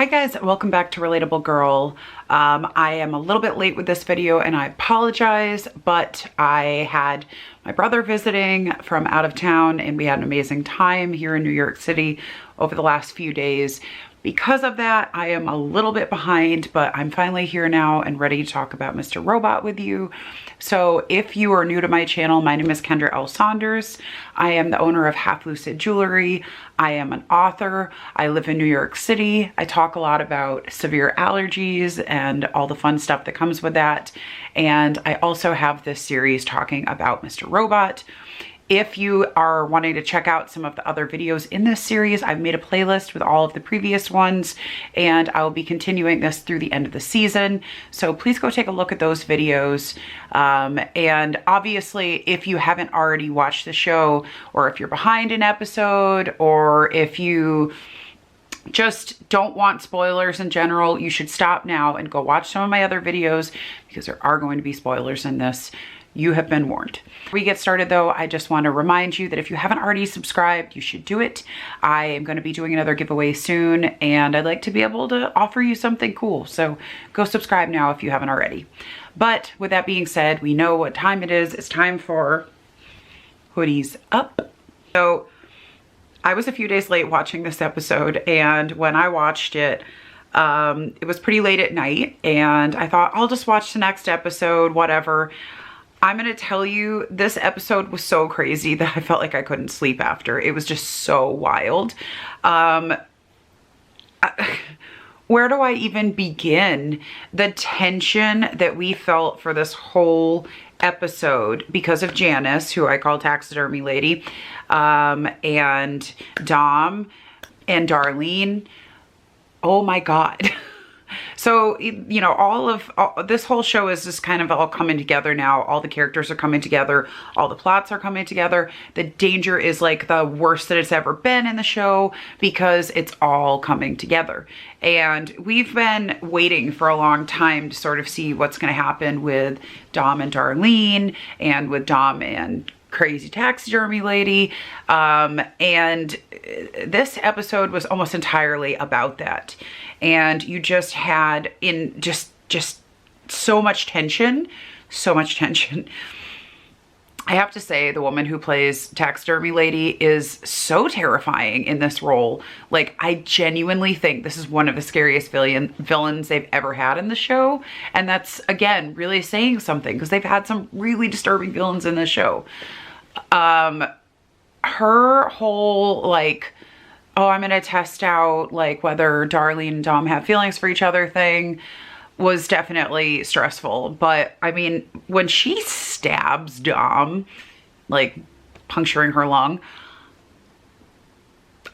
Hi guys, welcome back to Relatable Girl. I am a little bit late with this video and I apologize, but I had my brother visiting from out of town and we had an amazing time here in New York City over the last few days. Because of that, I am a little bit behind, but I'm finally here now and ready to talk about Mr. Robot with you. So if you are new to my channel, my name is Kendra Saunders. I am the owner of Half Lucid Jewelry. I am an author. I live in New York City. I talk a lot about severe allergies and all the fun stuff that comes with that. And I also have this series talking about Mr. Robot. If you are wanting to check out some of the other videos in this series, I've made a playlist with all of the previous ones, and I will be continuing this through the end of the season. So please go take a look at those videos. And obviously, if you haven't already watched the show, or if you're behind an episode, or if you just don't want spoilers in general, you should stop now and go watch some of my other videos because there are going to be spoilers in this. You have been warned. Before we get started though, I just want to remind you that if you haven't already subscribed, you should do it. I am going to be doing another giveaway soon and I'd like to be able to offer you something cool. So go subscribe now if you haven't already. But with that being said, we know what time it is. It's time for Hoodies Up. So I was a few days late watching this episode, and when I watched it, it was pretty late at night and I thought I'll just watch the next episode, whatever. I'm going to tell you, this episode was so crazy that I felt like I couldn't sleep after. It was just so wild. Where do I even begin? The tension that we felt for this whole episode because of Janice, who I call Taxidermy Lady, and Dom and Darlene. Oh my God. So, you know, this whole show is just kind of all coming together now. All the characters are coming together. All the plots are coming together. The danger is like the worst that it's ever been in the show because it's all coming together. And we've been waiting for a long time to sort of see what's going to happen with Dom and Darlene and with Dom and Crazy Taxidermy Lady. And this episode was almost entirely about that. And you just had just so much tension, so much tension. I have to say, the woman who plays Taxidermy Lady is so terrifying in this role. Like, I genuinely think this is one of the scariest villains they've ever had in the show. And that's, again, really saying something because they've had some really disturbing villains in the show. Her whole, like, oh, I'm gonna test out like whether Darlene and Dom have feelings for each other thing was definitely stressful. But I mean, when she stabs Dom, like puncturing her lung,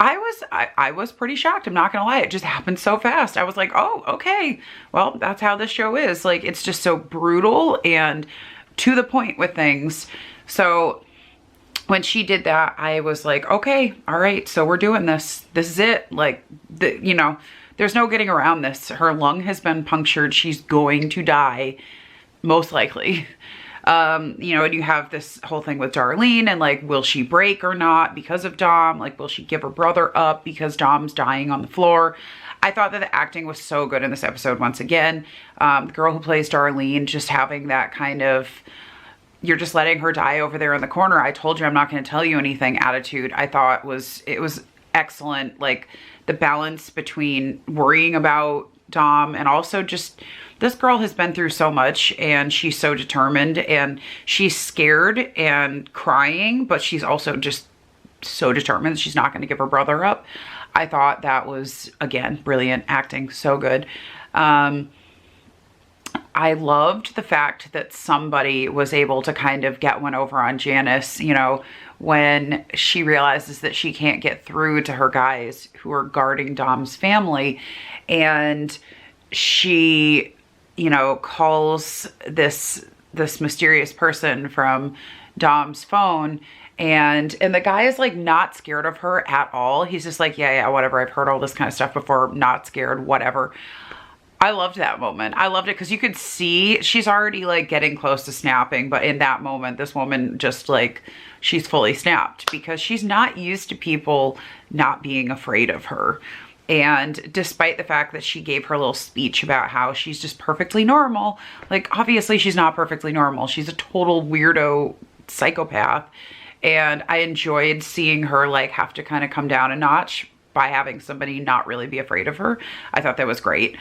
I was pretty shocked. I'm not gonna lie. It just happened so fast. I was like, oh, okay. Well, that's how this show is. Like, it's just so brutal and to the point with things. So when she did that, I was like, okay, all right, so we're doing this. This is it. Like, you know, there's no getting around this. Her lung has been punctured. She's going to die, most likely. You know, and you have this whole thing with Darlene and like, will she break or not because of Dom? Like, will she give her brother up because Dom's dying on the floor? I thought that the acting was so good in this episode once again. The girl who plays Darlene, just having that kind of, you're just letting her die over there in the corner. I told you I'm not going to tell you anything attitude. I thought it was excellent. Like, the balance between worrying about Dom and also just, this girl has been through so much and she's so determined and she's scared and crying, but she's also just so determined that she's not going to give her brother up. I thought that was, again, brilliant acting. So good. I loved the fact that somebody was able to kind of get one over on Janice, you know, when she realizes that she can't get through to her guys who are guarding Dom's family. And she, you know, calls this mysterious person from Dom's phone, and the guy is like not scared of her at all. He's just like, yeah, whatever. I've heard all this kind of stuff before. Not scared, whatever. I loved that moment. I loved it because you could see she's already like getting close to snapping, but in that moment, this woman just like, she's fully snapped because she's not used to people not being afraid of her. And despite the fact that she gave her little speech about how she's just perfectly normal, like obviously she's not perfectly normal. She's a total weirdo psychopath. And I enjoyed seeing her like have to kind of come down a notch by having somebody not really be afraid of her. I thought that was great.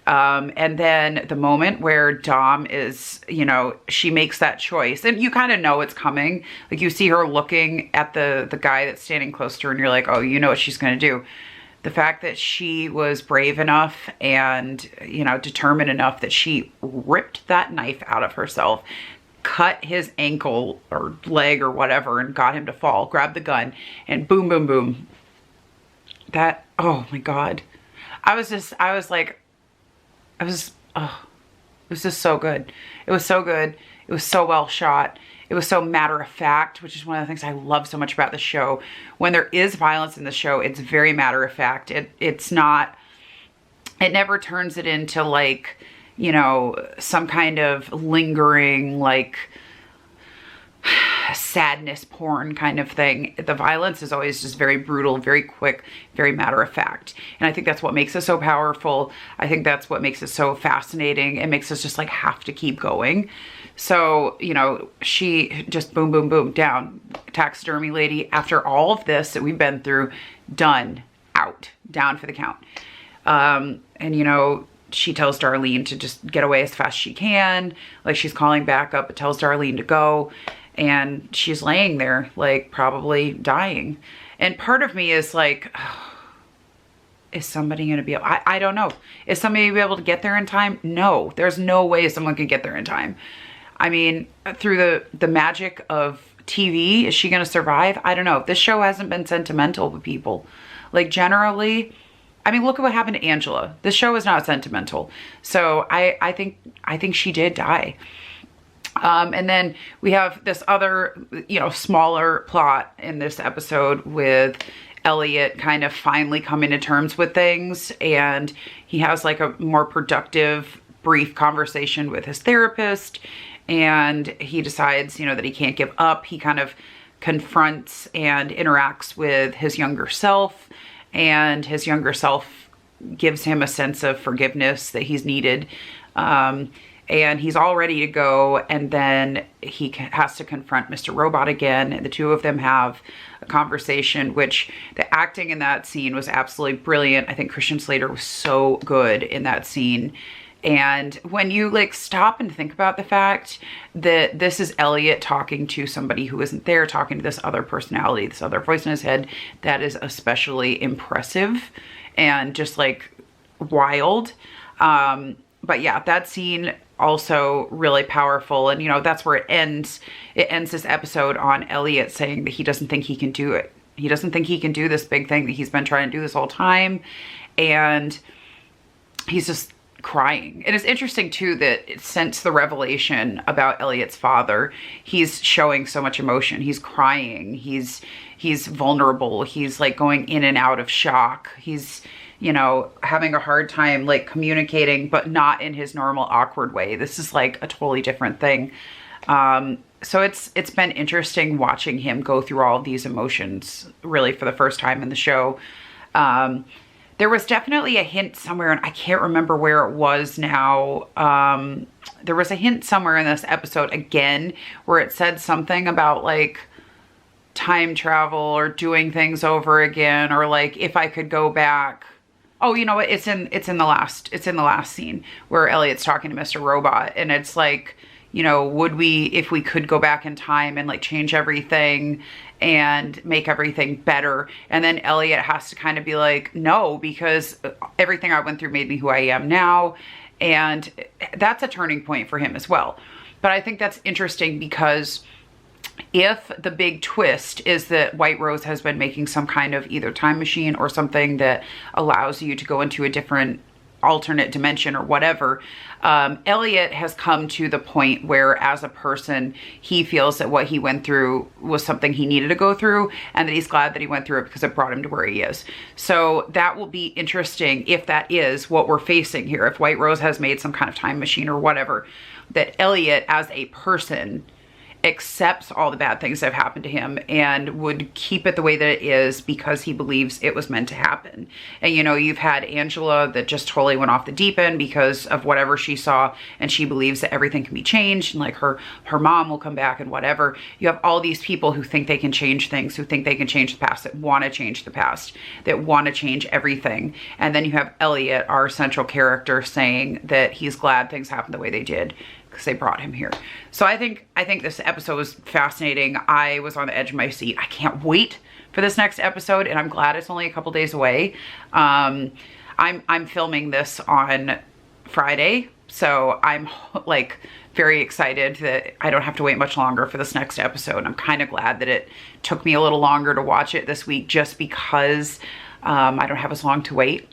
And then the moment where Dom is, you know, she makes that choice and you kind of know it's coming. Like you see her looking at the guy that's standing close to her and you're like, oh, you know what she's going to do. The fact that she was brave enough and, you know, determined enough that she ripped that knife out of herself, cut his ankle or leg or whatever and got him to fall, grabbed the gun and boom, boom, boom. That, oh my God. It was just so good. It was so good. It was so well shot. It was so matter of fact, which is one of the things I love so much about the show. When there is violence in the show, it's very matter of fact. It's not, it never turns it into like, you know, some kind of lingering, like sadness porn kind of thing. The violence is always just very brutal, very quick, very matter of fact. And I think that's what makes it so powerful. I think that's what makes it so fascinating. It makes us just like have to keep going. So, you know, she just boom, boom, boom, down. Taxidermy lady, after all of this that we've been through, done, out, down for the count. And, you know, she tells Darlene to just get away as fast as she can. Like she's calling back up, but tells Darlene to go. And she's laying there, like probably dying. And part of me is like, oh, is somebody going to be able, I don't know. Is somebody going to be able to get there in time? No, there's no way someone can get there in time. I mean, through the magic of TV, is she going to survive? I don't know. This show hasn't been sentimental with people. Like generally, I mean, look at what happened to Angela. This show is not sentimental. So I think she did die. And then we have this other, you know, smaller plot in this episode with Elliot kind of finally coming to terms with things. And he has like a more productive, brief conversation with his therapist. And he decides, you know, that he can't give up. He kind of confronts and interacts with his younger self. And his younger self gives him a sense of forgiveness that he's needed. And he's all ready to go. And then he has to confront Mr. Robot again. And the two of them have a conversation, which the acting in that scene was absolutely brilliant. I think Christian Slater was so good in that scene. And when you like stop and think about the fact that this is Elliot talking to somebody who isn't there, talking to this other personality, this other voice in his head, that is especially impressive and just like wild. But yeah, that scene also really powerful. And you know, that's where it ends. It ends this episode on Elliot saying that he doesn't think he can do it. He doesn't think he can do this big thing that he's been trying to do this whole time. And he's just crying. And it's interesting too that since the revelation about Elliot's father, he's showing so much emotion. He's crying. He's vulnerable. He's like going in and out of shock. He's, you know, having a hard time like communicating, but not in his normal awkward way. This is like a totally different thing. So it's been interesting watching him go through all of these emotions really for the first time in the show. There was definitely a hint somewhere, and I can't remember where it was now. There was a hint somewhere in this episode again, where it said something about like time travel or doing things over again, or like if I could go back. Oh, you know what? It's in the last scene where Elliot's talking to Mr. Robot, and it's like, you know, would we, if we could go back in time and like change everything and make everything better? And then Elliot has to kind of be like, no, because everything I went through made me who I am now. And that's a turning point for him as well. But I think that's interesting because if the big twist is that White Rose has been making some kind of either time machine or something that allows you to go into a different alternate dimension or whatever, Elliot has come to the point where as a person, he feels that what he went through was something he needed to go through, and that he's glad that he went through it because it brought him to where he is. So that will be interesting if that is what we're facing here. If White Rose has made some kind of time machine or whatever, that Elliot as a person accepts all the bad things that have happened to him and would keep it the way that it is because he believes it was meant to happen. And you know, you've had Angela that just totally went off the deep end because of whatever she saw, and she believes that everything can be changed and like her mom will come back and whatever. You have all these people who think they can change things, who think they can change the past, that want to change the past, that want to change everything. And then you have Elliot, our central character, saying that he's glad things happened the way they did because they brought him here. So I think this episode was fascinating. I was on the edge of my seat. I can't wait for this next episode, and I'm glad it's only a couple days away. I'm filming this on Friday, so I'm like very excited that I don't have to wait much longer for this next episode. I'm kind of glad that it took me a little longer to watch it this week just because I don't have as long to wait.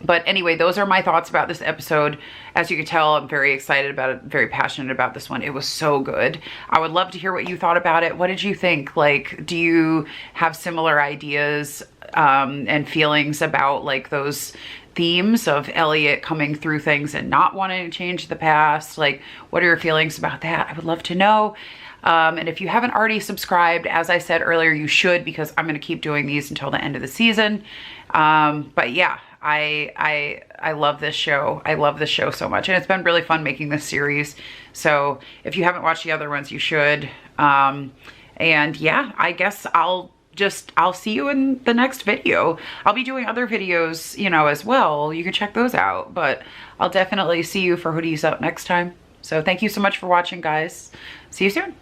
But anyway, those are my thoughts about this episode. As you can tell, I'm very excited about it, very passionate about this one. It was so good. I would love to hear what you thought about it. What did you think? Like, do you have similar ideas and feelings about like those themes of Elliot coming through things and not wanting to change the past? Like, what are your feelings about that? I would love to know. And if you haven't already subscribed, as I said earlier, you should, because I'm going to keep doing these until the end of the season. But yeah, I love this show. I love this show so much, and it's been really fun making this series. So if you haven't watched the other ones, you should. And yeah, I guess I'll see you in the next video. I'll be doing other videos, you know, as well. You can check those out, but I'll definitely see you for Hoodies Up next time. So thank you so much for watching, guys. See you soon.